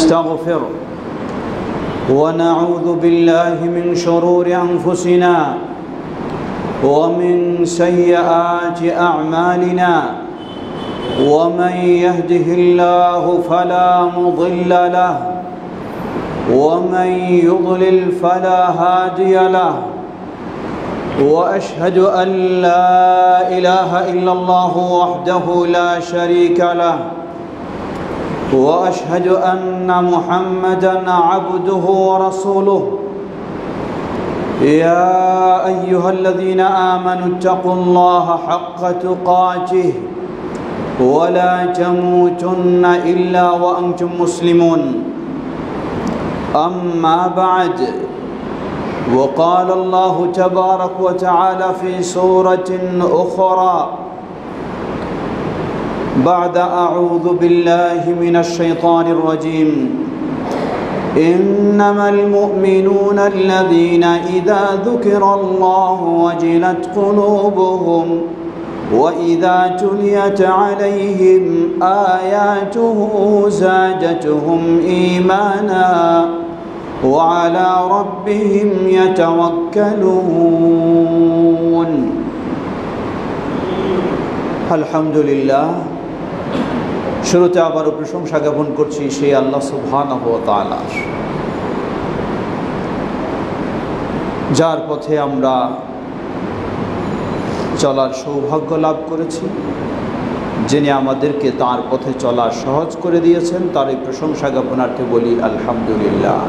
ونستغفره ونعوذ بالله من شرور أنفسنا ومن سيئات أعمالنا ومن يهده الله فلا مضل له ومن يضلل فلا هادي له وأشهد أن لا إله إلا الله وحده لا شريك له وأشهد أن محمدًا عبده ورسوله يا أيها الذين آمنوا اتقوا الله حق تقاته ولا تموتن إلا وأنتم مسلمون أما بعد وقال الله تبارك وتعالى في سورة أخرى بعد أعوذ بالله من الشيطان الرجيم إنما المؤمنون الذين إذا ذكر الله وجلت قلوبهم وإذا تليت عليهم آياته زادتهم إيمانا وعلى ربهم يتوكلون الحمد لله শুরুতে আবারও প্রশংসা জ্ঞাপন করছি সেই আল্লাহ সুবহানাহু ওয়া তাআলার, যার পথে আমরা চলার সৌভাগ্য লাভ করেছি, যিনি আমাদেরকে তার পথে চলা সহজ করে দিয়েছেন, তার এই প্রশংসা জ্ঞাপনার্থে বলি আলহামদুলিল্লাহ।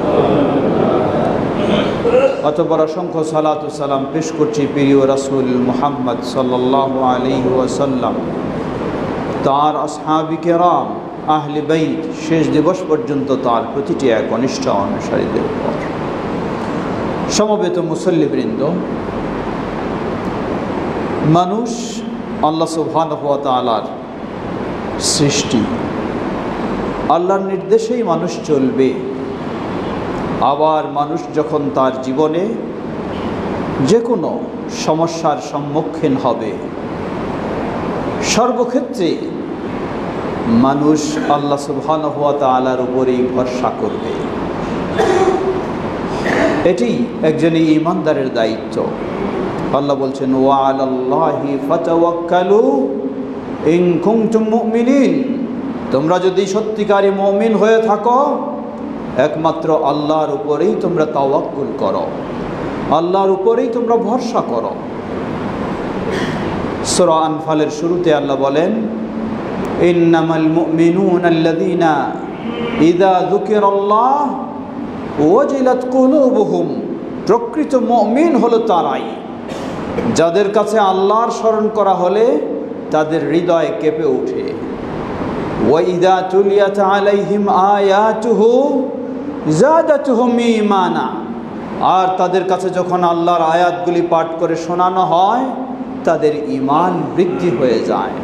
অতঃপর অসংখ্য সালাত ও সালাম পেশ করছি প্রিয় রাসূল মুহাম্মদ সাল্লাল্লাহু আলাইহি ওয়াসাল্লাম, তার আসহাবি কেরাম, আহলে বাইত, শেষ দিবস পর্যন্ত তার প্রতিটি একনিষ্ঠ অনুসারীদের উপর। সমবেত মুসল্লিবৃন্দ, মানুষ আল্লাহ সুবহানাহু ওয়া তাআলার সৃষ্টি, আল্লাহর নির্দেশেই মানুষ চলবে। আবার মানুষ যখন তার জীবনে যে কোনো সমস্যার সম্মুখীন হবে, সর্বক্ষেত্রে মানুষ আল্লাহ সুবহানাহু ওয়া তাআলার উপরেই ভরসা করবে। এটি একজন ঈমানদারের দায়িত্ব। আল্লাহ বলছেন ওয়া আলাল্লাহি ফাতাওয়াক্কালু ইন কুনতুম মুমিনিন, তোমরা যদি সত্যিকারী মুমিন হয়ে থাকো একমাত্র আল্লাহর উপরেই তোমরা তাওয়াক্কুল করো, আল্লাহর উপরেই তোমরা ভরসা করো। সূরা আনফালের শুরুতে আল্লাহ বলেন ইন্নামাল মুমিনুনা আল্লাযীনা ইযা যুকিরাল্লাহ ওয়াজিলাত কুলুবুহুম, প্রকৃত মুমিন হলো তারাই যাদের কাছে আল্লাহর স্মরণ করা হলে তাদের হৃদয় কেঁপে ওঠে। ওয়া ইযা তুলিয়াত আলাইহিম আয়াতুহু যাদাতুহুম ঈমানা, আর তাদের কাছে যখন আল্লাহর আয়াতগুলি পাঠ করে শোনানো হয় তাদের ঈমান বৃদ্ধি হয়ে যায়।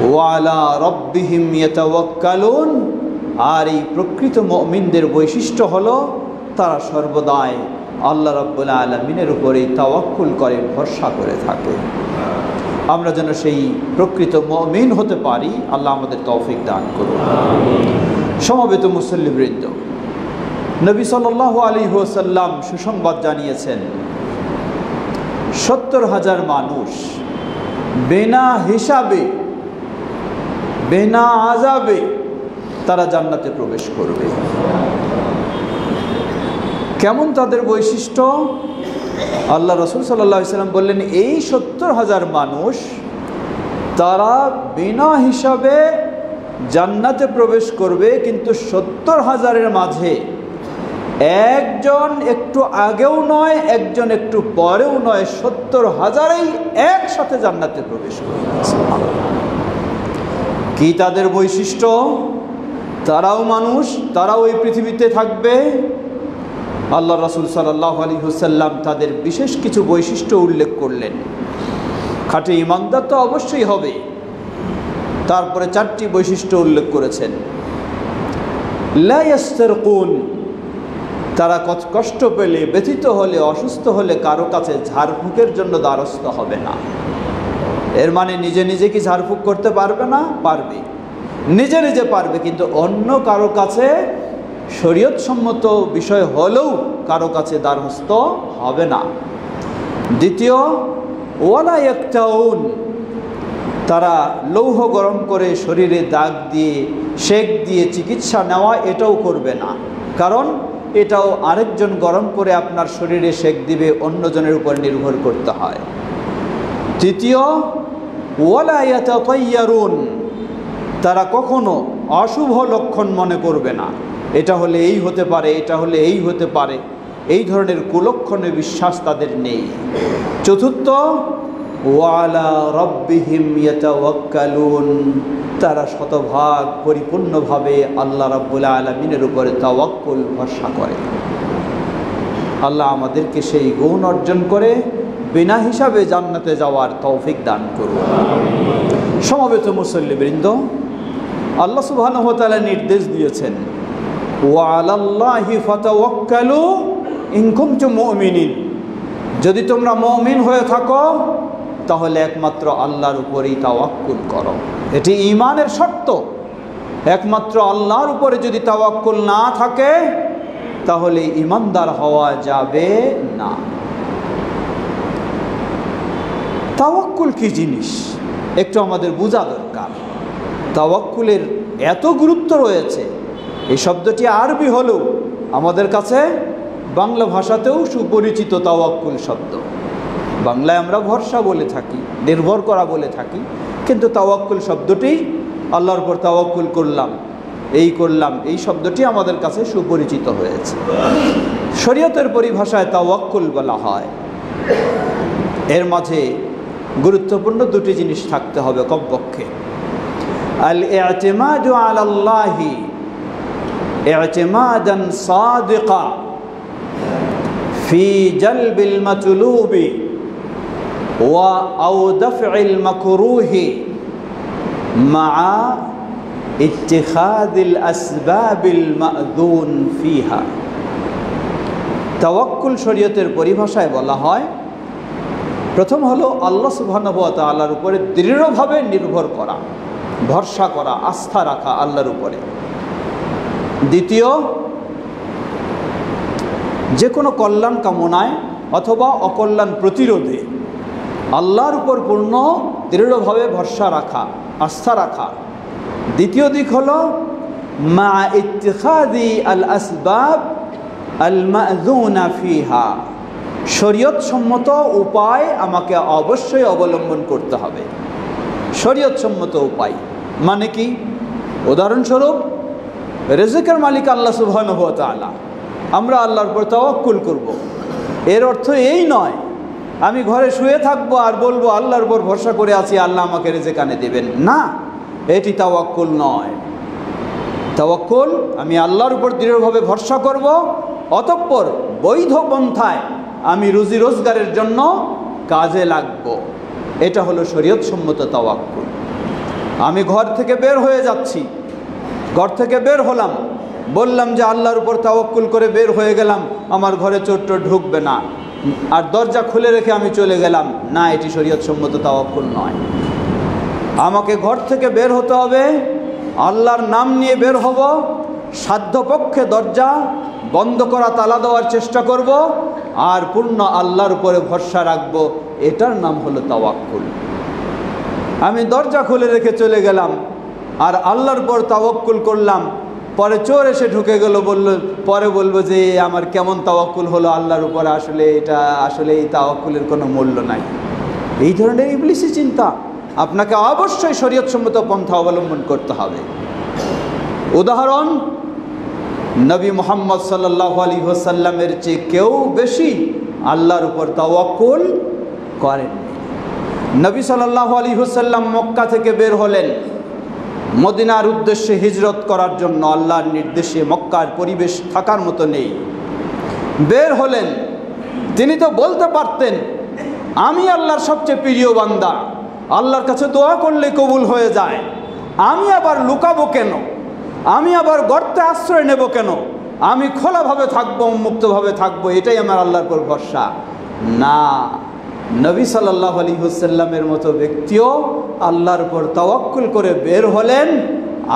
ওয়া আলা রাব্বিহিম ইয়াতাওয়াক্কালুন, আর এই প্রকৃত মুমিনদের বৈশিষ্ট্য হলো তারা সর্বদাই আল্লাহ রাব্বুল আলামিনের উপরেই তাওয়াক্কুল করে, ভরসা করে থাকে। আমরা যেন সেই প্রকৃত মুমিন হতে পারি, আল্লাহ আমাদের তৌফিক দান করুন। সমবেত মুসল্লিবৃন্দ, নবী সাল্লাল্লাহু আলাইহি ওয়াসাল্লাম সুসংবাদ জানিয়েছেন ৭০,০০০ মানুষ বিনা হিসাবে বিনা আযাবে তারা জান্নাতে প্রবেশ করবে। কেমন তাদের বৈশিষ্ট্য? আল্লাহ রাসূল সাল্লাল্লাহু আলাইহি ওয়াসাল্লাম বললেন এই ৭০,০০০ মানুষ তারা বিনা হিসাবে জান্নাতে প্রবেশ করবে, কিন্তু ৭০,০০০-এর মাঝে একজন একটু আগেও নয়, একজন একটু পরেও নয়, ৭০,০০০-ই একসাথে জান্নাতে প্রবেশ করবে। কি তাদের বৈশিষ্ট্য? তারাও মানুষ, তারাও এই পৃথিবীতে থাকবে। আল্লাহ রাসূল সাল্লাল্লাহু আলাইহি ওয়াসাল্লাম তাদের বিশেষ কিছু বৈশিষ্ট্য উল্লেখ করলেন। খাঁটি ঈমানদার তো অবশ্যই হবে, তারপরে 4টি বৈশিষ্ট্য উল্লেখ করেছেন। লা ইয়াস্তারকুন, তারা কষ্ট পেলে, ব্যথিত হলে, অসুস্থ হলে কারো কাছে ঝাড়ফুঁকের জন্য দ্বারস্থ হবে না। এর মানে নিজে নিজে কি ঝাড়ফুঁক করতে পারবে না? পারবে। নিজে নিজে পারবে, কিন্তু অন্য কারো কাছে শরীয়তসম্মত বিষয় হলেও কারো কাছে দ্বারস্থ হবে না। দ্বিতীয়, ওয়ালা ইয়াকতাউন, তারা লৌহ গরম করে শরীরে দাগ দিয়ে সেক দিয়ে চিকিৎসা নেওয়া এটাও করবে না, কারণ এটাও আরেকজন গরম করে আপনার শরীরে সেক দিবে, অন্যজনের উপর নির্ভর করতে হয়। তৃতীয়, ওয়ালা ইয়াতাতায়্যারুন, তারা কখনো অশুভ লক্ষণ মনে করবে না, এটা হলে এই হতে পারে, এটা হলে এই হতে পারে, এই ধরনের কুলক্ষণে বিশ্বাস তাদের নেই। চতুর্থ, ওয়ালা রব্বিহিম ইয়াতাওয়াক্কালুন, তারা শতভাগ পরিপূর্ণভাবে আল্লাহ রাব্বুল আলামিনের উপরে তাওয়াক্কুল ভরসা করে। আল্লাহ আমাদেরকে সেই গুণ অর্জন করে বিনা হিসাবে জান্নাতে যাওয়ার তৌফিক দান করুন। সমবেত মুসল্লিবৃন্দ, আল্লাহ সুবহানাহু ওয়া তাআলা নির্দেশ দিয়েছেন, ওয়া আলাল্লাহি ফাতাওয়াক্কালু ইন কুনতুম মুমিনিন, যদি তোমরা মুমিন হয়ে থাকো তাহলে একমাত্র আল্লাহর উপরেই তাওয়াক্কুল করো। এটি ঈমানের শর্ত। একমাত্র আল্লাহর উপরে যদি তাওয়াক্কুল না থাকে তাহলে ঈমানদার হওয়া যাবে না। তাওয়াক্কুল কি জিনিস একটু আমাদের বোঝা দরকার। তাওয়াক্কুলের এত গুরুত্ব রয়েছে, এই শব্দটি আরবি হলেও আমাদের কাছে বাংলা ভাষাতেও সুপরিচিত তাওয়াক্কুল শব্দ। বাংলায় আমরা ভরসা বলে থাকি, নির্ভর করা বলে থাকি, কিন্তু তাওয়াক্কুল শব্দটি আল্লাহর উপর তাওয়াক্কুল করলাম, এই শব্দটি আমাদের কাছে সুপরিচিত হয়েছে। শরীয়তের পরিভাষায় তাওয়াক্কুল বলা হয়। এর মাঝে গুরুত্বপূর্ণ দুটি জিনিস থাকতে হবে কমপক্ষে। আল ইতিমাদু আলাল্লাহি ইতিমাদান সাদিকা ফি জালবিল মাতলুবি ওয়া আও দাফইল মাকরুহি মা ইত্তিখাযিল আসবাবিল মা'যুন ফিহা। তাওয়াক্কুল শরীয়তের পরিভাষায় বলা হয়, প্রথম হলো আল্লাহ সুবহানাহু ওয়া তাআলার উপরে দৃঢ়ভাবে নির্ভর করা, ভরসা করা, আস্থা রাখা আল্লাহর উপরে। দ্বিতীয়, যে কোনো কল্যাণ কামনায় অথবা অকল্যাণ প্রতিরোধে আল্লাহর উপর পূর্ণ দৃঢ়ভাবে ভরসা রাখা, আস্থা রাখা। দ্বিতীয় দিক হলো মা ইত্তিখাযি আল আসবাব আল মা'যুনা ফিহা, শরীয়ত সম্মত উপায় আমাকে অবশ্যই অবলম্বন করতে হবে। শরীয়ত সম্মত উপায় মানে কি? উদাহরণস্বরূপ, রিজিকের মালিক আল্লাহ সুবহানাহু ওয়া তাআলা, আমরা আল্লাহর উপর তাওয়াক্কুল করব। এর অর্থ এই নয় আমি ঘরে শুয়ে থাকবো আর বলবো আল্লাহর উপর ভরসা করে আছি, আল্লাহ আমাকে রিজিক আনে দেবেন না, এটি তাওয়াক্কুল নয়। তাওয়াক্কুল আমি আল্লাহর উপর দৃঢ়ভাবে ভরসা করব, অতঃপর বৈধ পন্থায় আমি রুজি রোজগারের জন্য কাজে লাগব। এটা হলো শরীয়ত সম্মত তাওয়াক্কুল। আমি ঘর থেকে বের হয়ে যাচ্ছি, ঘর থেকে বের হলাম, বললাম যে আল্লাহর উপর তাওয়াক্কুল করে বের হয়ে গেলাম, আমার ঘরে চোর টোর ঢুকবে না, আর দরজা খুলে রেখে আমি চলে গেলাম, না, এটি শরীয়ত সম্মত তাওয়াক্কুল নয়। আমাকে ঘর থেকে বের হতে হবে, আল্লাহর নাম নিয়ে বের হব, সাধ্যপক্ষে দরজা বন্ধ করা, তালা দেওয়ার চেষ্টা করব, আর পূর্ণ আল্লাহর উপরে ভরসা রাখব, এটার নাম হলো তাওয়াক্কুল। আমি দরজা খুলে রেখে চলে গেলাম আর আল্লাহর উপর তাওয়াক্কুল করলাম, পরে চোর এসে ঢুকে গেল, পরে বলবো যে আমার কেমন তাওয়াক্কুল হলো আল্লাহর উপর, আসলে এই তাওয়াক্কুলের কোনো মূল্য নাই। এই ধরনের ইবলিসি চিন্তা। আপনাকে অবশ্যই শরীয়তসম্মত পন্থা অবলম্বন করতে হবে। উদাহরণ, নবী মুহাম্মদ সাল্লাল্লাহু আলাইহি ওয়াসাল্লামের চেয়ে কেউ বেশি আল্লাহর উপর তাওয়াক্কুল করেন। নবী সাল্লাল্লাহু আলাইহি ওয়াসাল্লাম মক্কা থেকে বের হলেন মদিনার উদ্দেশ্যে হিজরত করার জন্য। আল্লাহর নির্দেশে, মক্কার পরিবেশ থাকার মতো নেই, বের হলেন। তিনি তো বলতে পারতেন আমি আল্লাহর সবচেয়ে প্রিয় বান্দা, আল্লাহর কাছে দোয়া করলে কবুল হয়ে যায়, আমি আবার লুকাবো কেন, আমি আবার গর্তে আশ্রয় নেব কেন, আমি খোলাভাবে থাকবো, মুক্তভাবে থাকবো, এটাই আমার আল্লাহর উপর ভরসা। না, নবী সাল্লাল্লাহু আলাইহি ওয়াসাল্লামের মতো ব্যক্তিও আল্লাহর উপর তাওয়াক্কুল করে বের হলেন,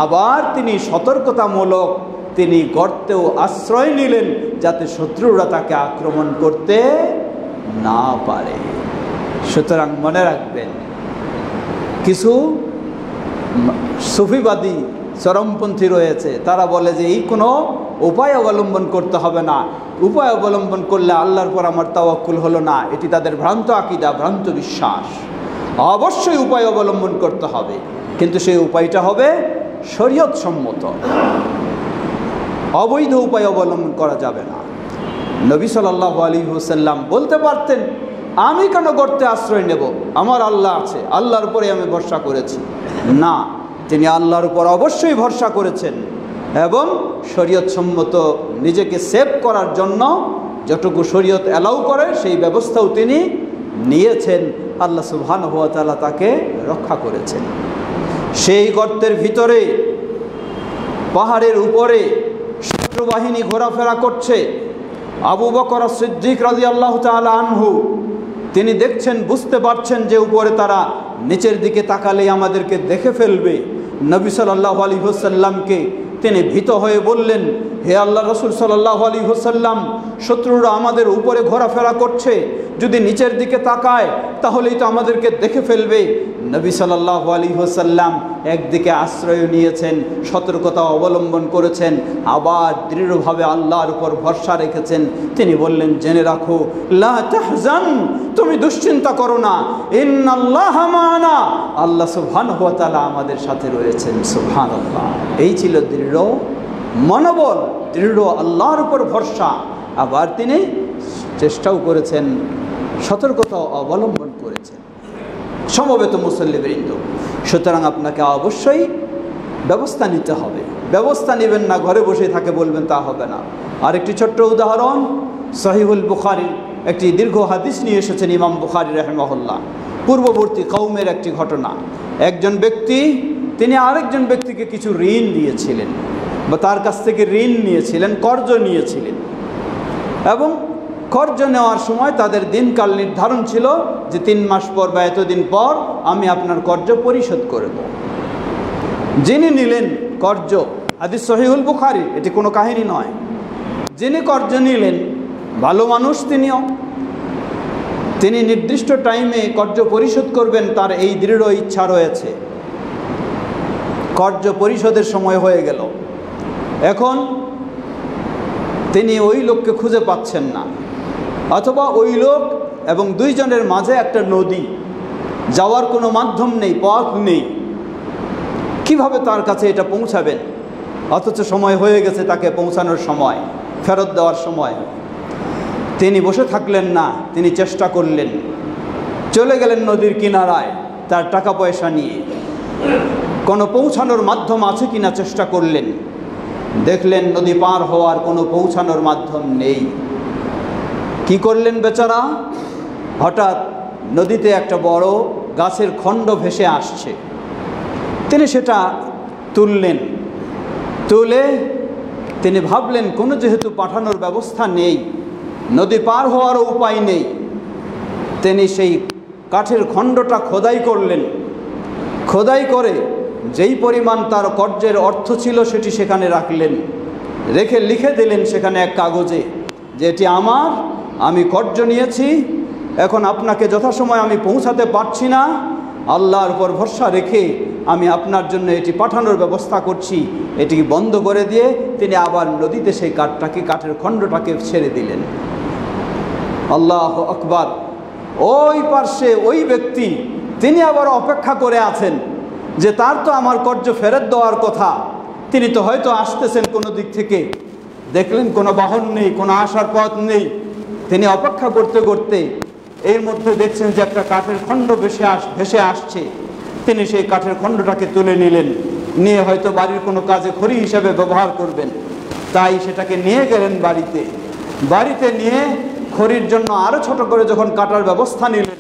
আবার তিনি সতর্কতামূলক তিনি গর্তেও আশ্রয় নিলেন যাতে শত্রুরা তাকে আক্রমণ করতে না পারে। সুতরাং মনে রাখবেন, কিছু সুফিবাদী চরমপন্থী রয়েছে, তারা বলে যে এই কোনো উপায় অবলম্বন করতে হবে না, উপায় অবলম্বন করলে আল্লাহর পর আমার তাওয়াক্কুল হলো না। এটি তাদের ভ্রান্ত আকীদা, ভ্রান্ত বিশ্বাস। অবশ্যই উপায় অবলম্বন করতে হবে, কিন্তু সেই উপায়টা হবে শরীয়ত সম্মত। অবৈধ উপায় অবলম্বন করা যাবে না। নবী সাল্লাল্লাহু আলাইহি ওয়াসাল্লাম বলতে পারতেন, আমি কেন গর্তে আশ্রয় নেব, আমার আল্লাহ আছে, আল্লাহর উপরে আমি ভরসা করেছি। না, তিনি আল্লাহর উপর অবশ্যই ভরসা করেছেন এবং শরীয়ত সম্মত নিজেকে সেভ করার জন্য যতটুকু শরীয়ত অ্যালাউ করে সেই ব্যবস্থাও তিনি নিয়েছেন। আল্লাহ সুবহানাহু ওয়া তাআলা তাকে রক্ষা করেছেন। সেই গর্তের ভিতরে পাহাড়ের উপরে শত্রু বাহিনী ঘোরাফেরা করছে। আবু বকর সিদ্দিক রাদিয়াল্লাহু তাআলা আনহু তিনি দেখছেন, বুঝতে পারছেন যে উপরে তারা নিচের দিকে তাকালেই আমাদেরকে দেখে ফেলবে। নবী সাল্লাল্লাহু আলাইহি ওয়াসাল্লামকে তিনি ভীত হয়ে বললেন, হে আল্লাহ রাসূল সাল্লাল্লাহু আলাইহি ওয়াসাল্লাম, শত্রুরা আমাদের উপরে ঘোরাফেরা করছে, যদি নিচের দিকে তাকায় তাহলেই তো আমাদেরকে দেখে ফেলবে। নবী সাল্লাল্লাহু আলাইহি ওয়াসাল্লাম একদিকে আশ্রয় নিয়েছেন, সতর্কতা অবলম্বন করেছেন, আবার দৃঢ়ভাবে আল্লাহর উপর ভরসা রেখেছেন। তিনি বললেন, জেনে রাখো, লা তাহজান, তুমি দুশ্চিন্তা করো না, ইন্নাল্লাহা মা'ানা, আল্লাহ সুবহানাহু ওয়া তাআলা আমাদের সাথে রয়েছেন। সুবহানাল্লাহ। এই ছিল দৃঢ় মনোবল, দৃঢ় আল্লাহর উপর ভরসা। আবার তিনি চেষ্টাও করেছেন, সতর্কতা অবলম্বন করেছেন। সমবেত মুসল্লিবৃন্দ, সুতরাং আপনাকে অবশ্যই ব্যবস্থা নিতে হবে। ব্যবস্থা নেবেন না, ঘরে বসে থাকে বলবেন, তা হবে না। আরেকটি ছোট্ট উদাহরণ, সহিহুল বুখারীর একটি দীর্ঘ হাদিস নিয়ে এসেছেন ইমাম বুখারী রাহিমাহুল্লাহ। পূর্ববর্তী কওমের একটি ঘটনা। একজন ব্যক্তি তিনি আরেকজন ব্যক্তিকে কিছু ঋণ দিয়েছিলেন বা তার কাছ থেকে ঋণ নিয়েছিলেন, কর্জ নিয়েছিলেন, এবং কর্জ নেওয়ার সময় তাদের দিনকাল নির্ধারণ ছিল যে 3 মাস পর বা এতদিন পর আমি আপনার কর্জ পরিশোধ করব। যিনি নিলেন কর্জ, হাদিস সহিহুল বুখারী, এটি কোনো কাহিনী নয়, যিনি কর্জ নিলেন ভালো মানুষ, তিনি নির্দিষ্ট টাইমে কর্জ পরিশোধ করবেন, তার এই দৃঢ় ইচ্ছা রয়েছে। কর্জ পরিশোধের সময় হয়ে গেল, এখন তিনি ওই লোককে খুঁজে পাচ্ছেন না, অথবা ওই লোক এবং দুইজনের মাঝে একটা নদী, যাওয়ার কোনো মাধ্যম নেই, পথ নেই, কিভাবে তার কাছে এটা পৌঁছাবেন? অথচ সময় হয়ে গেছে, তাকে পৌঁছানোর সময়, ফেরত দেওয়ার সময়। তিনি বসে থাকলেন না, তিনি চেষ্টা করলেন, চলে গেলেন নদীর কিনারায় তার টাকা পয়সা নিয়ে, কোনো পৌঁছানোর মাধ্যম আছে কিনা চেষ্টা করলেন। দেখলেন নদী পার হওয়ার কোনো পৌঁছানোর মাধ্যম নেই। কি করলেন বেচারা? হঠাৎ নদীতে একটা বড় গাছের খণ্ড ভেসে আসছে, তিনি সেটা তুললেন। তুলে তিনি ভাবলেন, কোনো যেহেতু পাঠানোর ব্যবস্থা নেই, নদী পার হওয়ারও উপায় নেই, তিনি সেই কাঠের খণ্ডটা খোদাই করলেন। খোদাই করে যেই পরিমাণ তার কর্জের অর্থ ছিল সেটি সেখানে রাখলেন, রেখে লিখে দিলেন সেখানে এক কাগজে যে এটি আমার, আমি কর্জ নিয়েছি, এখন আপনাকে যথাসময় আমি পৌঁছাতে পারছি না, আল্লাহর উপর ভরসা রেখে আমি আপনার জন্য এটি পাঠানোর ব্যবস্থা করছি। এটি বন্ধ করে দিয়ে তিনি আবার নদীতে সেই কাঠের খণ্ডটাকে ছেড়ে দিলেন। আল্লাহু আকবার। ওই পার্শ্বে ওই ব্যক্তি তিনি আবার অপেক্ষা করে আছেন যে তার তো আমার কর্জ ফেরত দেওয়ার কথা, তিনি তো হয়তো আসতেছেন কোনো দিক থেকে। দেখলেন কোনো বাহন নেই, কোনো আসার পথ নেই। তিনি অপেক্ষা করতে করতে এর মধ্যে দেখছেন যে একটা কাঠের খণ্ড ভেসে আসছে। তিনি সেই কাঠের খণ্ডটাকে তুলে নিলেন, নিয়ে হয়তো বাড়ির কোনো কাজে খড়ি হিসেবে ব্যবহার করবেন, তাই সেটাকে নিয়ে গেলেন বাড়িতে। বাড়িতে নিয়ে খড়ির জন্য আরও ছোট করে যখন কাটার ব্যবস্থা নিলেন,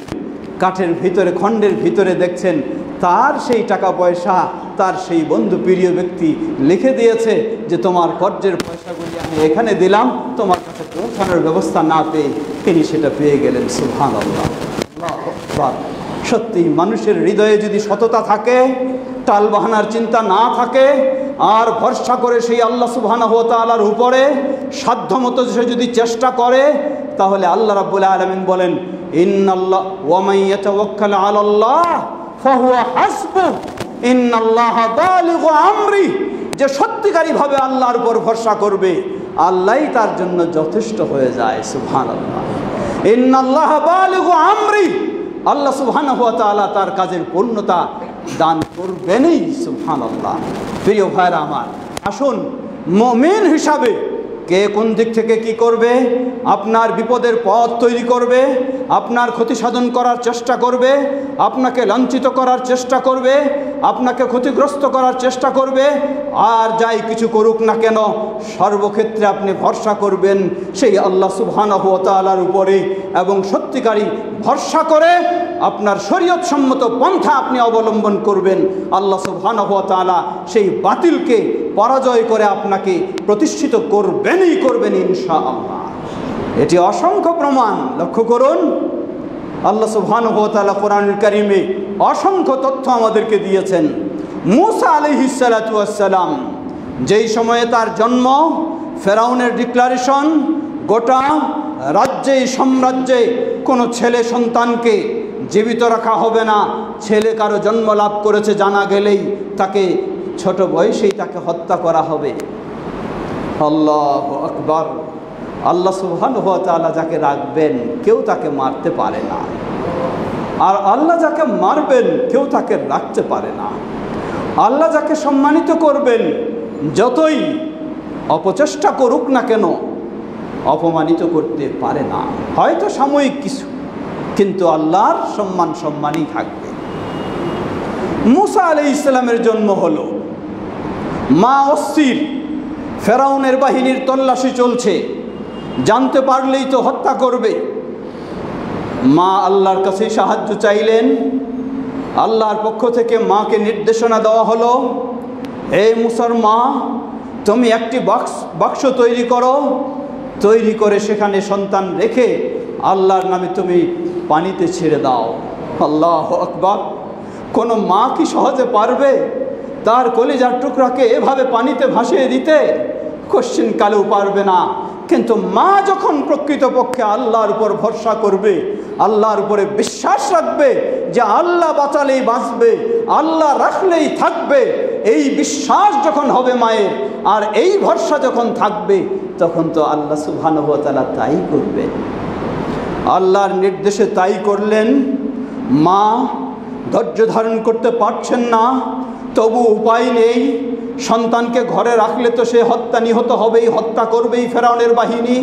কাঠের ভিতরে, খণ্ডের ভিতরে দেখছেন তার সেই টাকা পয়সা, তার সেই বন্ধু প্রিয় ব্যক্তি লিখে দিয়েছে যে তোমার কর্জের পয়সাগুলি আমি এখানে দিলাম, তোমার কাছে পৌঁছানোর ব্যবস্থা না পেয়ে তিনি সেটা পেয়ে গেলেন। সুবহানাল্লাহ। আল্লাহু আকবার। সত্যি মানুষের হৃদয়ে যদি সততা থাকে, টালবাহানার চিন্তা না থাকে, আর ভরসা করে সেই আল্লাহ সুবহানাহু ওয়া তাআলার উপরে সাধ্যমতো সে যদি চেষ্টা করে, তাহলে আল্লাহ রাব্বুল আলামিন বলেন ইন্নাল্লাহ ওয়া মান ইয়াতাওয়াক্কাল আলাল্লাহ ফাহুয়া হাসবুহ ইন্নাল্লাহা বালিগু আমরি। যে সত্যিকারীভাবে আল্লাহর উপর ভরসা করবে, আল্লাহই তার জন্য যথেষ্ট হয়ে যায়। সুবহানাল্লাহ, ইন্নাল্লাহা বালিগু আমরি। আল্লাহ সুবহানাহু ওয়া তাআলা তার কাজের পূর্ণতা দান করবেনই। সুবহানাল্লাহ। প্রিয় ভাইরা আমার, আসুন মুমিন হিসাবে কে কোন দিক থেকে কি করবে, আপনার বিপদের পথ তৈরি করবে, আপনার ক্ষতি সাধন করার চেষ্টা করবে, আপনাকে লাঞ্ছিত করার চেষ্টা করবে, আপনাকে ক্ষতিগ্রস্ত করার চেষ্টা করবে, আর যাই কিছু করুক না কেন, সর্বক্ষেত্রে আপনি ভরসা করবেন সেই আল্লাহ সুবহানাহু ওয়া তাআলার উপরে, এবং সত্যিকারী ভরসা করে আপনার শরীয়ত সম্মত পন্থা আপনি অবলম্বন করবেন। আল্লাহ সুবহানাহু ওয়া তাআলা সেই বাতিলকে পরাজয় করে আপনাকে প্রতিষ্ঠিত করবেনই করবেন ইনশাআল্লাহ। এটি অসংখ্য প্রমাণ। লক্ষ্য করুন, আল্লাহ সুবহানাহু ওয়া তাআলা কোরআনুল কারীমে অসংখ্য তথ্য আমাদেরকে দিয়েছেন। মূসা আলাইহিস সালাতু ওয়াস সালাম যেই সময়ে তার জন্ম, ফেরাউনের ডিক্লারেশন, গোটা রাজ্যে সাম্রাজ্যে কোনো ছেলে সন্তানকে জীবিত রাখা হবে না, ছেলে কারো জন্ম লাভ করেছে জানা গেলেই তাকে ছোট বয়সেই তাকে হত্যা করা হবে। আল্লাহু আকবার। আল্লাহ সুবহানাহু ওয়া তাআলা যাকে রাখবেন কেউ তাকে মারতে পারে না, আর আল্লাহ যাকে মারবেন কেউ তাকে রাখতে পারে না। আল্লাহ যাকে সম্মানিত করবেন যতই অপচেষ্টা করুক না কেন অপমানিত করতে পারে না। হয়তো সাময়িক কিছু, কিন্তু আল্লাহর সম্মানই থাকবে। মূসা আলাইহিস সালামের জন্ম হলো, মা অস্থির, ফেরাউনের বাহিনীর তল্লাশি চলছে, জানতে পারলেই তো হত্যা করবে। মা আল্লাহর কাছে সাহায্য চাইলেন। আল্লাহর পক্ষ থেকে মাকে নির্দেশনা দেওয়া হলো, হে মূসার মা, তুমি একটি বাক্স তৈরি করো, তৈরি করে সেখানে সন্তান রেখে আল্লাহর নামে তুমি পানিতে ছেড়ে দাও। আল্লাহু আকবার। কোনো মা কি সহজে পারবে তার কলিজার টুকরাকে এভাবে পানিতে ভাসিয়ে দিতে? কোশ্চিন কালেও পারবে না। কিন্তু মা যখন প্রকৃতপক্ষে আল্লাহর উপর ভরসা করবে, আল্লাহর উপরে বিশ্বাস রাখবে যে আল্লাহ বাঁচালেই বাঁচবে, আল্লাহ রাখলেই থাকবে, এই বিশ্বাস যখন হবে মায়ের, আর এই ভরসা যখন থাকবে, তখন তো আল্লাহ সুবহানাহু ওয়া তাআলা তাই করবে। আল্লাহর নির্দেশে তাই করলেন। মা ধৈর্য ধারণ করতে পারছেন না, তবু উপায় নেই। সন্তানকে ঘরে রাখলে তো সে নিহত হবেই, হত্যা করবেই ফেরাউনের বাহিনী।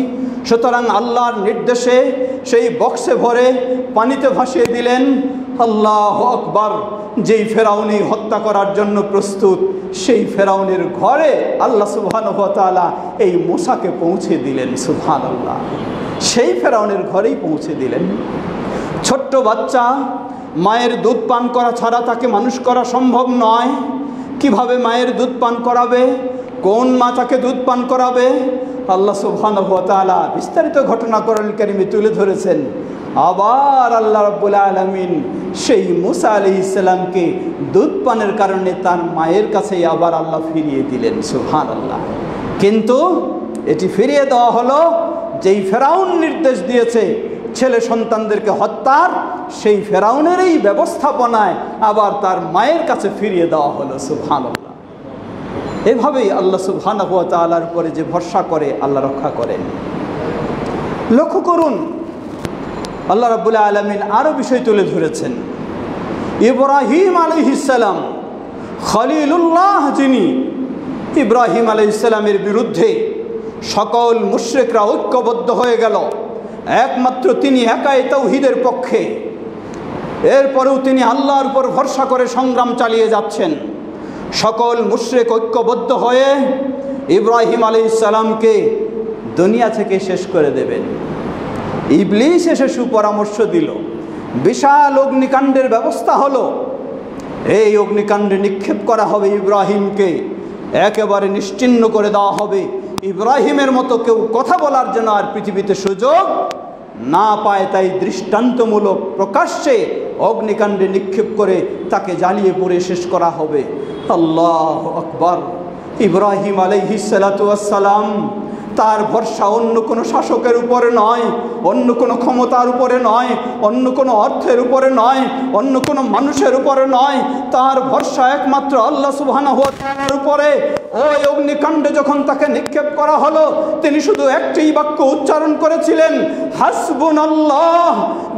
সুতরাং আল্লাহর নির্দেশে সেই বক্সে ভরে পানিতে ভাসিয়ে দিলেন। আল্লাহু আকবার। যেই ফেরাউনি হত্যা করার জন্য প্রস্তুত, সেই ফেরাউনের ঘরে আল্লাহ সুবহানাহু ওয়া তাআলা এই মূসাকে পৌঁছে দিলেন। সুবহানাল্লাহ। সেই ফেরাউনের ঘরেই পৌঁছে দিলেন। ছোট্ট বাচ্চা, মায়ের দুধ পান করা ছাড়া তাকে মানুষ করা সম্ভব নয়। কিভাবে মায়ের দুধ পান করাবে? কোন মা তাকে দুধ পান করাবে? আল্লাহ সুবহানাহু ওয়া তাআলা বিস্তারিত ঘটনা কোরআনুল কারীমে তুলে ধরেছেন। আবার আল্লাহ রাব্বুল আলামিন সেই মূসা আলাইহিস সালামকে দুধ পানের কারণে তার মায়ের কাছেই আবার আল্লাহ ফিরিয়ে দিলেন। সুবহানাল্লাহ। কিন্তু এটি ফিরিয়ে দেওয়া হলো যেই ফেরাউন নির্দেশ দিয়েছে ছেলে সন্তানদেরকে হত্যার, সেই ফেরাউনেরই ব্যবস্থাপনায় আবার তার মায়ের কাছে ফিরিয়ে দেওয়া হলো। সুবহানাল্লাহ। এভাবেই আল্লাহ সুবহানাহু ওয়া তাআলার উপরে যে ভরসা করে আল্লাহ রক্ষা করেন। লক্ষ্য করুন, আল্লাহ রাব্বুল আলামিন আরও বিষয় তুলে ধরেছেন। ইব্রাহিম আলাইহিস সালাম, খলিলুল্লাহ, যিনি ইব্রাহিম আলাইহিস সালামের বিরুদ্ধে সকল মুশরিকরা ঐক্যবদ্ধ হয়ে গেল, একমাত্র তিনি একাই তাওহীদের পক্ষে। এরপরেও তিনি আল্লাহর উপর ভরসা করে সংগ্রাম চালিয়ে যাচ্ছেন। সকল মুশরিক ঐক্যবদ্ধ হয়ে ইব্রাহিম আলাইহিস সালামকে দুনিয়া থেকে শেষ করে দেবেন। ইবলিস এসে সুপরামর্শ দিল, বিশাল অগ্নিকাণ্ডের ব্যবস্থা হলো। এই অগ্নিকাণ্ডে নিক্ষেপ করা হবে ইব্রাহিমকে, একেবারে নিশ্চিহ্ন করে দেওয়া হবে। ইব্রাহিমের মতো কেউ কথা বলার জন্য আর পৃথিবীতে সুযোগ না পায়, তাই দৃষ্টান্তমূলক প্রকাশ্যে অগ্নিকাণ্ডে নিক্ষেপ করে তাকে জ্বালিয়ে পুড়ে শেষ করা হবে। আল্লাহু আকবার। ইব্রাহিম আলাইহিস সালাতু ওয়াস সালাম, তার ভরসা অন্য কোনো শাসকের উপরে নয়, অন্য কোনো ক্ষমতার উপরে নয়, অন্য কোনো অর্থের উপরে নয়, অন্য কোনো মানুষের উপরে নয়, তার ভরসা একমাত্র আল্লাহ সুবহানাহু ওয়া তাআলার উপরে। ওই অগ্নিকাণ্ডে যখন তাকে নিক্ষেপ করা হলো, তিনি শুধু একটি বাক্য উচ্চারণ করেছিলেন, হাসবুনাল্লাহ,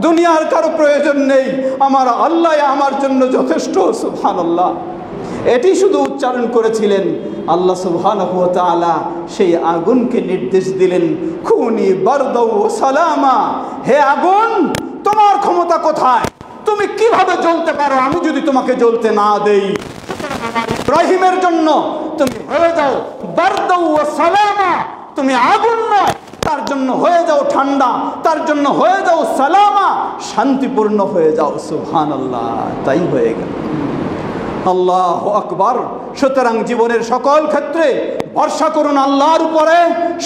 দুনিয়ার কারো প্রয়োজন নেই, আমার আল্লাহ আমার জন্য যথেষ্ট। সুবহানাল্লাহ, এটি শুধু উচ্চারণ করেছিলেন। আল্লাহ সুবহানাহু ওয়া তাআলা সেই আগুনকে নির্দেশ দিলেন, খুনি বারদাও ওয়া সালামা, হে আগুন, তোমার ক্ষমতা কোথায়? তুমি কিভাবে জ্বলতে পারো আমি যদি তোমাকে জ্বলতে না দেই? ইব্রাহিমের জন্য তুমি হয়ে যাও বারদাও ওয়া সালামা, তুমি আগুন নয়, তার জন্য হয়ে যাও ঠান্ডা, তার জন্য হয়ে যাও সালামা, শান্তিপূর্ণ হয়ে যাও। সুবহানাল্লাহ, তাই হয়ে গেল। আল্লাহু আকবার। সুতরাং জীবনের সকল ক্ষেত্রে ভরসা করুন আল্লাহর উপরে,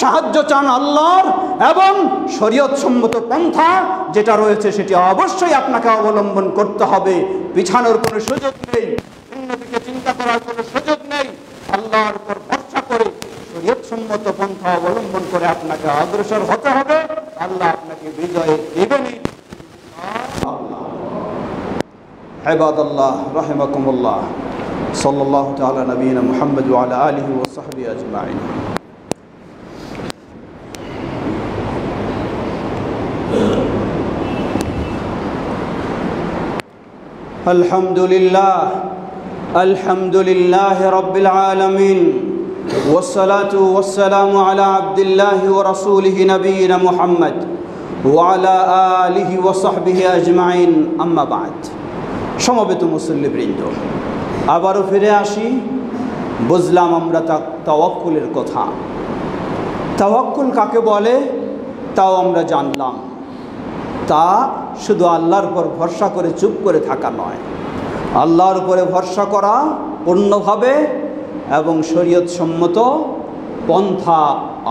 সাহায্য চান আল্লাহর, এবং শরীয়ত সম্মত পন্থা যেটা রয়েছে সেটি অবশ্যই আপনাকে অবলম্বন করতে হবে। পিছানোর কোনো সুযোগ নেই, অন্যদিকে চিন্তা করার কোনো সুযোগ নেই। আল্লাহর উপর ভরসা করে শরীয়ত সম্মত পন্থা অবলম্বন করে আপনাকে অগ্রসর হতে হবে। আল্লাহ আপনাকে বিজয় দেবেনই। ইবাদাল্লাহ রাহিমাকুমুল্লাহ, সাল্লাল্লাহু তাআলা নবিয়িনা মুহাম্মদ ওয়া আলা আলিহি ওয়া সাহবিহি আজমাইন। আলহামদুলিল্লাহ, আলহামদুলিল্লাহি রাব্বিল আলামিন, ওয়াসসালাতু ওয়াসসালামু আলা আবদিল্লাহি ওয়া রাসূলিহি নবিয়িনা মুহাম্মদ ওয়া আলা আলিহি ওয়া সাহবিহি আজমাইন। আম্মা বা'দ। সমবেত মুসল্লিবৃন্দ, আবারও ফিরে আসি। বুঝলাম আমরা তাওয়াক্কুলের কথা। তাওয়াক্কুল কাকে বলে তাও আমরা জানলাম। তা শুধু আল্লাহর উপর ভরসা করে চুপ করে থাকা নয়, আল্লাহর উপরে ভরসা করা পূর্ণভাবে এবং শরীয়ত সম্মত পন্থা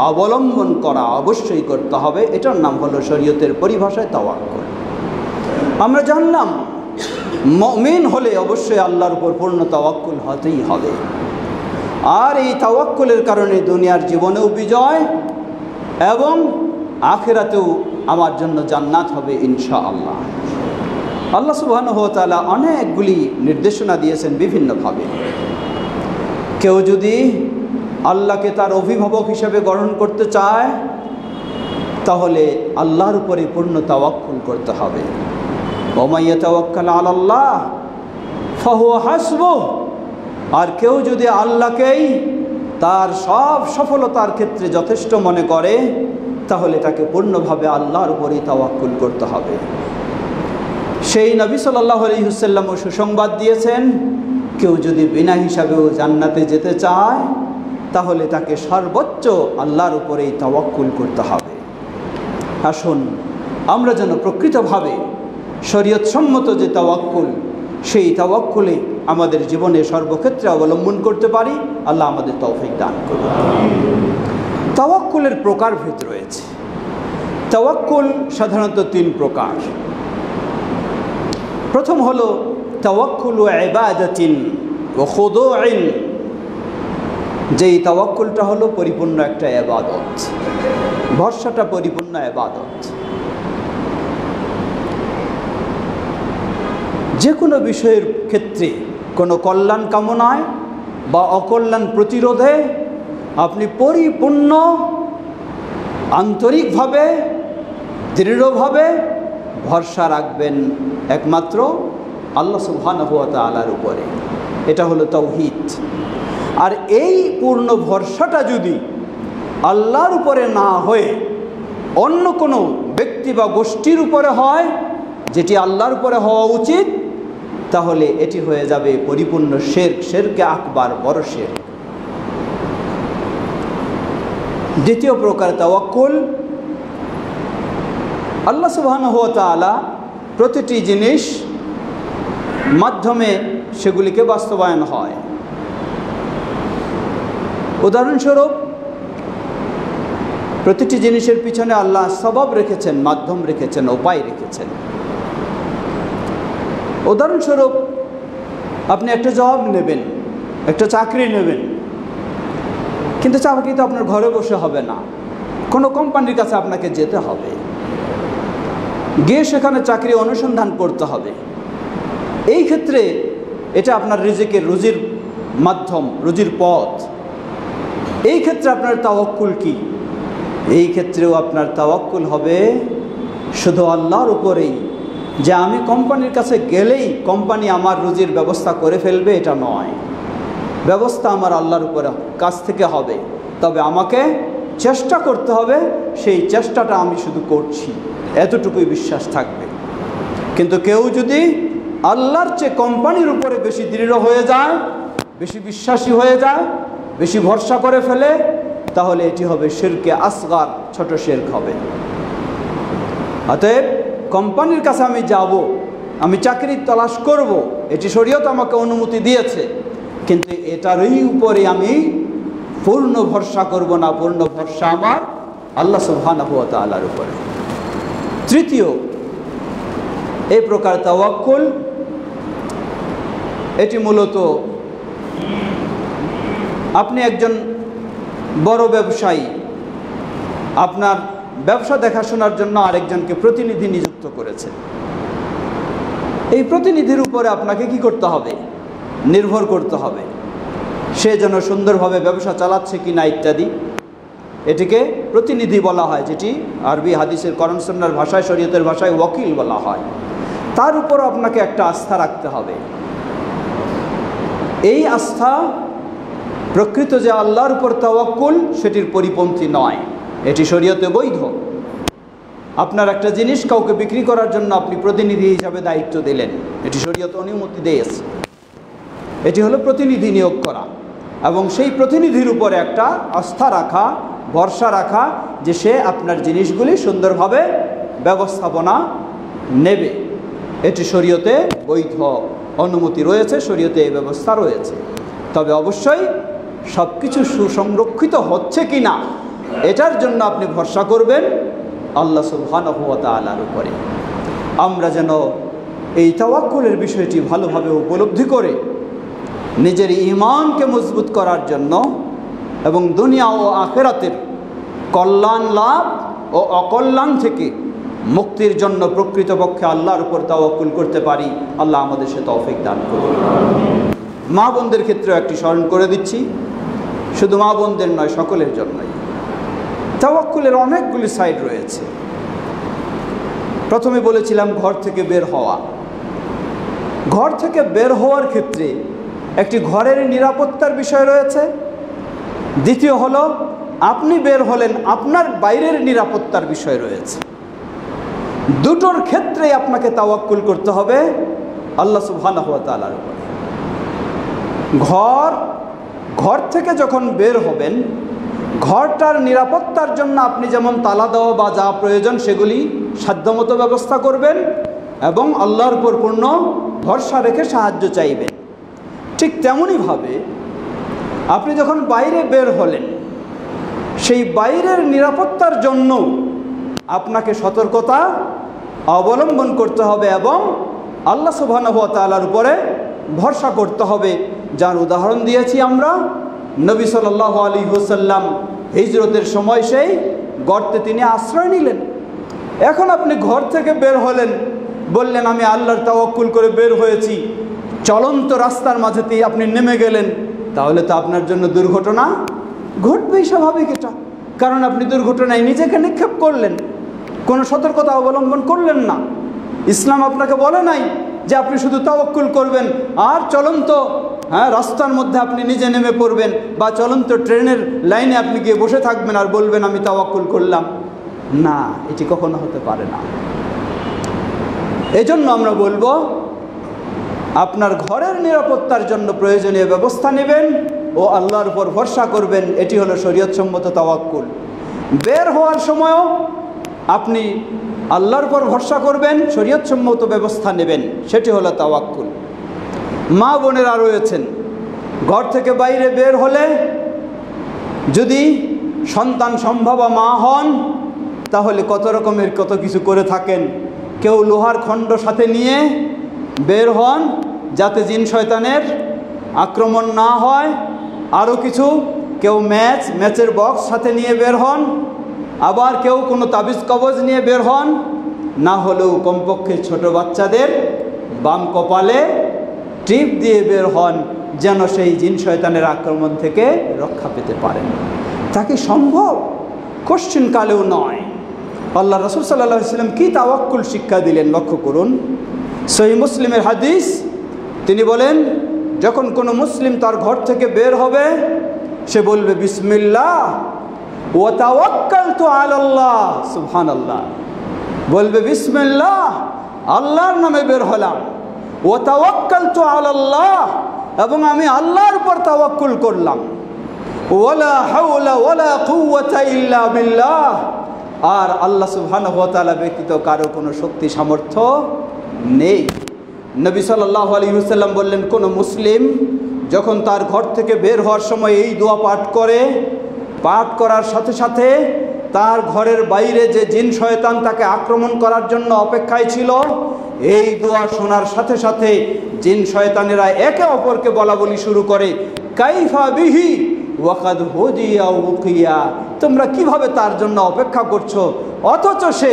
অবলম্বন করা অবশ্যই করতে হবে। এটার নাম হলো শরীয়তের পরিভাষায় তাওয়াক্কুল। আমরা জানলাম মুমিন হলে অবশ্যই আল্লাহর উপর পূর্ণ তাওয়াক্কুল হতেই হবে। আর এই তাওয়াক্কুলের কারণে দুনিয়ার জীবনেও বিজয় এবং আখিরাতেও আমার জন্য জান্নাত হবে ইনশাআল্লাহ। আল্লাহ সুবহানাহু ওয়া তাআলা অনেকগুলি নির্দেশনা দিয়েছেন বিভিন্নভাবে। কেউ যদি আল্লাহকে তার অভিভাবক হিসেবে গ্রহণ করতে চায় তাহলে আল্লাহর উপরে পূর্ণ তাওয়াক্কুল করতে হবে। ওয়া ইয়াতাওয়াক্কাল আলাল্লাহ ফাহুয়া হাসবুহ। আর কেউ যদি আল্লাহকেই তার সব সফলতার ক্ষেত্রে যথেষ্ট মনে করে তাহলে তাকে পূর্ণভাবে আল্লাহর উপরেই তাওয়াক্কুল করতে হবে। সেই নবী সাল্লাল্লাহু আলাইহি ওয়াসাল্লাম সুসংবাদ দিয়েছেন, কেউ যদি বিনা হিসাবেও জান্নাতে যেতে চায় তাহলে তাকে সর্বোচ্চ আল্লাহর উপরেই তাওয়াক্কুল করতে হবে। আসুন আমরা যেন প্রকৃতভাবে শরীয়ত সম্মত যে তাওয়াক্কুল, সেই তাওয়াক্কুলে আমাদের জীবনে সর্বক্ষেত্রে অবলম্বন করতে পারি। আল্লাহ আমাদের তৌফিক দান করুন। তাওয়াক্কুলের প্রকারভেদ রয়েছে। তাওয়াক্কুল সাধারণত তিন প্রকার। প্রথম হলো তাওয়াক্কুল ইবাদাতিন ওয়া খুদুইন। যেই তাওয়াক্কুলটা হলো পরিপূর্ণ একটা ইবাদত, ভরসাটা পরিপূর্ণ ইবাদত। যে কোনো বিষয়ের ক্ষেত্রে কোনো কল্যাণ কামনায় বা অকল্যাণ প্রতিরোধে আপনি পরিপূর্ণ আন্তরিকভাবে দৃঢ়ভাবে ভরসা রাখবেন একমাত্র আল্লাহ সুবহানাহু ওয়া তাআলার উপরে। এটা হলো তাওহীদ। আর এই পূর্ণ ভরসাটা যদি আল্লাহর উপরে না হয়ে অন্য কোনো ব্যক্তি বা গোষ্ঠীর উপরে হয়, যেটি আল্লাহর উপরে হওয়া উচিত, তাহলে এটি হয়ে যাবে পরিপূর্ণ শিরক, শিরকে আকবার, বড় শিরক। দ্বিতীয় প্রকার তাওয়াক্কুল, আল্লাহ সুবহানাহু ওয়া তাআলা প্রতিটি জিনিস মাধ্যমে সেগুলিকে বাস্তবায়ন হয়। উদাহরণস্বরূপ প্রতিটি জিনিসের পিছনে আল্লাহ সবাব রেখেছেন, মাধ্যম রেখেছেন, উপায় রেখেছেন। উদাহরণস্বরূপ, আপনি একটা জব নেবেন, একটা চাকরি নেবেন, কিন্তু চাকরি তো আপনার ঘরে বসে হবে না, কোনো কোম্পানির কাছে আপনাকে যেতে হবে, গিয়ে সেখানে চাকরি অনুসন্ধান করতে হবে। এই ক্ষেত্রে এটা আপনার রুজির মাধ্যম, রুজির পথ। এই ক্ষেত্রে আপনার তাওয়াক্কুল কি? এই ক্ষেত্রেও আপনার তাওয়াক্কুল হবে শুধু আল্লাহর উপরেই, যে আমি কোম্পানির কাছে গেলেই কোম্পানি আমার রুজির ব্যবস্থা করে ফেলবে, এটা নয়। ব্যবস্থা আমার আল্লাহর উপরে কাছ থেকে হবে, তবে আমাকে চেষ্টা করতে হবে, সেই চেষ্টাটা আমি শুধু করছি, এতটুকুই বিশ্বাস থাকবে। কিন্তু কেউ যদি আল্লাহর চেয়ে কোম্পানির উপরে বেশি দৃঢ় হয়ে যায়, বেশি বিশ্বাসী হয়ে যায়, বেশি ভরসা করে ফেলে, তাহলে এটি হবে শিরকে আসগার, ছোট শিরক হবে। অতএব কোম্পানির কাছে আমি যাব, আমি চাকরির তালাশ করব, এটি শরীয়ত আমাকে অনুমতি দিয়েছে, কিন্তু এটারই উপরে আমি পূর্ণ ভরসা করব না। পূর্ণ ভরসা আমার আল্লাহ সুবহানাহু ওয়া তাআলার উপরে। তৃতীয় এই প্রকার তাওয়াক্কুল, এটি মূলত আপনি একজন বড় ব্যবসায়ী, আপনার ব্যবসা দেখাশোনার জন্য আরেকজনকে প্রতিনিধি নিযুক্ত করেছে। এই প্রতিনিধির উপরে আপনাকে কি করতে হবে? নির্ভর করতে হবে, সে যেন সুন্দরভাবে ব্যবসা চালাচ্ছে কিনা ইত্যাদি। এটিকে প্রতিনিধি বলা হয়, যেটি আরবি হাদিসের কোরআন সুন্নাহর ভাষায়, শরীয়তের ভাষায় ওয়াকিল বলা হয়। তার উপর আপনাকে একটা আস্থা রাখতে হবে। এই আস্থা প্রকৃত যে আল্লাহর উপর তাওয়াক্কুল, সেটির পরিপন্থী নয়, এটি শরীয়তে বৈধ। আপনার একটা জিনিস কাউকে বিক্রি করার জন্য আপনি প্রতিনিধি হিসাবে দায়িত্ব দিলেন, এটি শরীয়ত অনুমতি দিয়েছে। এটি হলো প্রতিনিধি নিয়োগ করা, এবং সেই প্রতিনিধির উপরে একটা আস্থা রাখা, ভরসা রাখা, যে সে আপনার জিনিসগুলি সুন্দরভাবে ব্যবস্থাপনা নেবে। এটি শরীয়তে বৈধ, অনুমতি রয়েছে, শরীয়তে এই ব্যবস্থা রয়েছে। তবে অবশ্যই সব কিছু সুসংরক্ষিত হচ্ছে কি না, এটার জন্য আপনি ভরসা করবেন আল্লাহ সুবহানাহু ওয়া তাআলার উপরে। আমরা যেন এই তাওয়াক্কুলের বিষয়টি ভালোভাবে উপলব্ধি করে নিজের ঈমানকে মজবুত করার জন্য এবং দুনিয়া ও আখিরাতের কল্যাণ লাভ ও অকল্যাণ থেকে মুক্তির জন্য প্রকৃতপক্ষে আল্লাহর উপর তাওয়াক্কুল করতে পারি। আল্লাহ আমাদের সে তৌফিক দান করুন। মা বোনদের ক্ষেত্রেও একটি স্মরণ করে দিচ্ছি, শুধু মা বোনদের নয়, সকলের জন্যই। তাওয়াক্কুলের অনেকগুলি সাইড রয়েছে। প্রথমে বলেছিলাম ঘর থেকে বের হওয়া। ঘর থেকে বের হওয়ার ক্ষেত্রে একটি ঘরের নিরাপত্তার বিষয় রয়েছে, দ্বিতীয় হলো আপনি বের হলেন, আপনার বাইরের নিরাপত্তার বিষয় রয়েছে। দুটোর ক্ষেত্রেই আপনাকে তাওয়াক্কুল করতে হবে আল্লাহ সুবহানাহু ওয়া তাআলার উপর। ঘর থেকে যখন বের হবেন, ঘরটার নিরাপত্তার জন্য আপনি যেমন তালা দেওয়া বা যা প্রয়োজন সেগুলি সাধ্যমতো ব্যবস্থা করবেন এবং আল্লাহর উপর পূর্ণ ভরসা রেখে সাহায্য চাইবেন। ঠিক তেমনইভাবে আপনি যখন বাইরে বের হলেন, সেই বাইরের নিরাপত্তার জন্য আপনাকে সতর্কতা অবলম্বন করতে হবে এবং আল্লাহ সুবহানাহু ওয়া তাআলার উপরে ভরসা করতে হবে। যার উদাহরণ দিয়েছি আমরা, নবী সাল্লাল্লাহু আলাইহি ওয়াসাল্লাম হিজরতের সময় সেই গর্তে তিনি আশ্রয় নিলেন। এখন আপনি ঘর থেকে বের হলেন, বললেন আমি আল্লাহর তাওয়াক্কুল করে বের হয়েছি, চলন্ত রাস্তার মাঝেতেই আপনি নেমে গেলেন, তাহলে তো আপনার জন্য দুর্ঘটনা ঘটবেই, স্বাভাবিক এটা। কারণ আপনি দুর্ঘটনায় নিজেকে নিক্ষেপ করলেন, কোনো সতর্কতা অবলম্বন করলেন না। ইসলাম আপনাকে বলে নাই যে আপনি শুধু তাওয়াক্কুল করবেন আর চলন্ত রাস্তার মধ্যে আপনি নিজে নেমে পড়বেন, বা চলন্ত ট্রেনের লাইনে আপনি গিয়ে বসে থাকবেন আর বলবেন আমি তাওয়াক্কুল করলাম। না, এটি কখনো হতে পারে না। এজন্য আমরা বলবো আপনার ঘরের নিরাপত্তার জন্য প্রয়োজনীয় ব্যবস্থা নেবেন ও আল্লাহর উপর ভরসা করবেন, এটি হলো শরীয়তসম্মত তাওয়াক্কুল। বের হওয়ার সময়ও আপনি আল্লাহর উপর ভরসা করবেন, শরীয়তসম্মত ব্যবস্থা নেবেন, সেটি হলো তাওয়াক্কুল। মা বোনেরা রয়েছেন, ঘর থেকে বাইরে বের হলে যদি সন্তান সম্ভবা মা হন, তাহলে কত রকমের কত কিছু করে থাকেন। কেউ লোহার খণ্ড সাথে নিয়ে বের হন যাতে জিন শয়তানের আক্রমণ না হয়, আরও কিছু, কেউ ম্যাচের বক্স সাথে নিয়ে বের হন, আবার কেউ কোনো তাবিজ কবজ নিয়ে বের হন, না হলেও কমপক্ষে ছোট বাচ্চাদের বাম কপালে টিপ দিয়ে বের হন যেন সেই জিন শয়তানের আক্রমণ থেকে রক্ষা পেতে পারেন। তা কি সম্ভব? কোশ্চিন কালেও নয়। আল্লাহ রাসূল সাল্লাল্লাহু আলাইহি ওয়াসাল্লাম কি তাওয়াক্কুল শিক্ষা দিলেন লক্ষ্য করুন। সহিহ মুসলিমের হাদিস, তিনি বলেন যখন কোনো মুসলিম তার ঘর থেকে বের হবে সে বলবে বিসমিল্লাহ ওয়া তাওয়াক্কালতু আলাল্লাহ, সুবহানাল্লাহ, বলবে বিসমিল্লাহ, আল্লাহর নামে বের হলাম, ওয়া তাওয়াক্কালতু আলাল্লাহ, এবং আমি আল্লাহর উপর তাওয়াক্কুল করলাম, ওয়ালা হাওলা ওয়ালা কুওয়াতা ইল্লা বিল্লাহ, আর আল্লাহ সুবহানাহু ওয়া তাআলা ব্যতীত কারো কোনো শক্তি সামর্থ্য নেই। নবী সাল্লাল্লাহু আলাইহি ওয়াসাল্লাম বললেন কোনো মুসলিম যখন তার ঘর থেকে বের হওয়ার সময় এই দোয়া পাঠ করার সাথে সাথে তার ঘরের বাইরে যে জিন শয়তান তাকে আক্রমণ করার জন্য অপেক্ষায় ছিল, এই দোয়া শোনার সাথে সাথে জিন শয়তানেরা একে অপরকে বলা বলি শুরু করে, কাইফা বিহি ওয়াকাদ হুদিয়া উকিয়া, তোমরা কিভাবে তার জন্য অপেক্ষা করছো, অথচ সে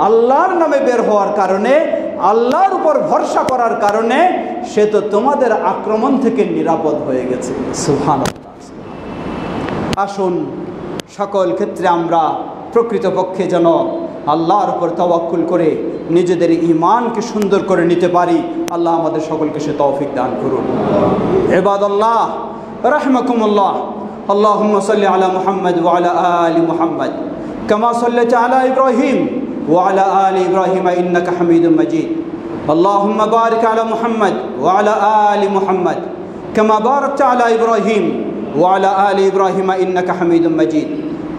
আল্লাহর নামে বের হওয়ার কারণে, আল্লাহর উপর ভরসা করার কারণে সে তো তোমাদের আক্রমণ থেকে নিরাপদ হয়ে গেছে। সুবহানাল্লাহ। আসুন সকল ক্ষেত্রে আমরা প্রকৃতপক্ষে যেন আল্লাহর উপর তাওয়াক্কুল করে নিজেদের ঈমানকে সুন্দর করে নিতে পারি। আল্লাহ আমাদের সকলকে সে তৌফিক দান করুন। ইবাদাল্লাহ রাহমাকুমুল্লাহ, আল্লাহুম্মা সাল্লি আলা মুহাম্মদ ওয়া আলা আলি মুহাম্মদ কামা সাল্লাইতা আলা ইব্রাহিম ওয়া আলা আলি ইব্রাহিম ইন্নাকা হামিদুম মাজিদ। আল্লাহুম্মা বারিক আলা মুহাম্মদ ওয়া আলা আলি মুহাম্মদ কামা বারাকতা আলা ইব্রাহিম ওয়া আলা আলি ইব্রাহিম ইন্নাকা হামিদুম মাজিদ।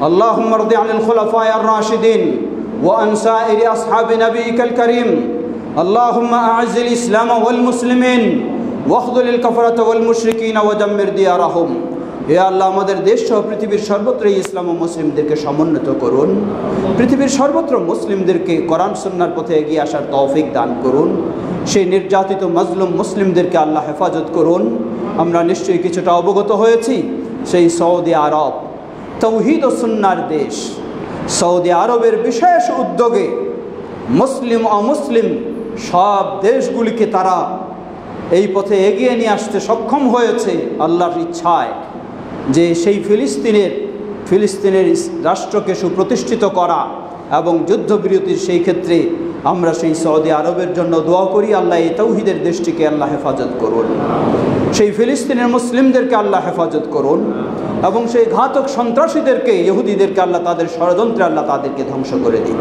اللهم ارض عن الخلفاء الراشدين وعن سائر أصحاب نبيك الكريم. اللهم أعز الإسلام والمسلمين واخذل الكفرة والمشركين ودمر ديارهم. হে আল্লাহ, আমাদের দেশ সহ পৃথিবীর সর্বত্র ইসলাম ও মুসলিমদেরকে সমুন্নত করুন। পৃথিবীর সর্বত্র মুসলিমদেরকে কোরআন সুন্নাহর পথে এগিয়ে আসার তৌফিক দান করুন। সেই নির্যাতিত মাজলুম মুসলিমদেরকে আল্লাহ হেফাজত করুন। আমরা নিশ্চয়ই কিছুটা অবগত হয়েছি সেই সৌদি আরব তৌহিদ ও সুন্নাহর দেশ। সৌদি আরবের বিশেষ উদ্যোগে মুসলিম অমুসলিম সব দেশগুলিকে তারা এই পথে এগিয়ে নিয়ে আসতে সক্ষম হয়েছে আল্লাহর ইচ্ছায়, যে সেই ফিলিস্তিনের রাষ্ট্রকে সুপ্রতিষ্ঠিত করা এবং যুদ্ধবিরতির সেই ক্ষেত্রে আমরা সেই সৌদি আরবের জন্য দোয়া করি। আল্লাহ এই তৌহিদের দেশটিকে আল্লাহ হেফাজত করুন, সেই ফিলিস্তিনের মুসলিমদেরকে আল্লাহ হেফাজত করুন, এবং সেই ঘাতক সন্ত্রাসীদেরকে, ইহুদিদেরকে আল্লাহ তাদের ষড়যন্ত্রে আল্লাহ তাদেরকে ধ্বংস করে দিন।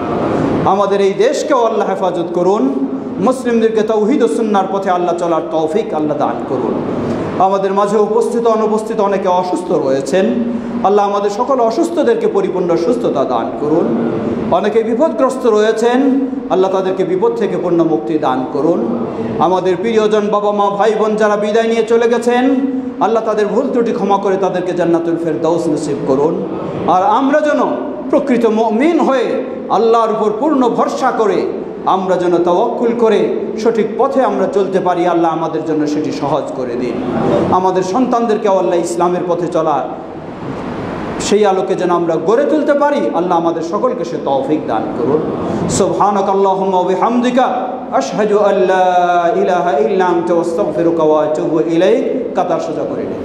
আমাদের এই দেশকেও আল্লাহ হেফাজত করুন। মুসলিমদেরকে তাওহীদ ও সুন্নাহর পথে আল্লাহ চলার তৌফিক আল্লাহ দান করুন। আমাদের মাঝে উপস্থিত অনুপস্থিত অনেকে অসুস্থ রয়েছেন, আল্লাহ আমাদের সকল অসুস্থদেরকে পরিপূর্ণ সুস্থতা দান করুন। অনেকে বিপদগ্রস্ত রয়েছেন, আল্লাহ তাদেরকে বিপদ থেকে পূর্ণ মুক্তি দান করুন। আমাদের প্রিয়জন বাবা মা ভাই বোন যারা বিদায় নিয়ে চলে গেছেন, আল্লাহ তাদের ভুল ত্রুটি ক্ষমা করে তাদেরকে জান্নাতুল ফেরদাউস নসিব করুন। আর আমরা যেন প্রকৃত মুমিন হয়ে আল্লাহর উপর পূর্ণ ভরসা করে আমরা যেন তাওয়াক্কুল করে সঠিক পথে আমরা চলতে পারি, আল্লাহ আমাদের জন্য সেটি সহজ করে দিন। আমাদের সন্তানদেরকে আল্লাহ ইসলামের পথে চলা সেই আলোকে যেন আমরা গড়ে তুলতে পারি, আল্লাহ আমাদের সকলকে সে তৌফিক দান করুন। সুবহানাকাল্লাহুম্মা ওয়া বিহামদিকা আশহাদু আল্লা ইলাহা ইল্লা আনতা আস্তাগফিরুকা ওয়া আতুবু ইলাইক। কাতার সোজা করে নিন।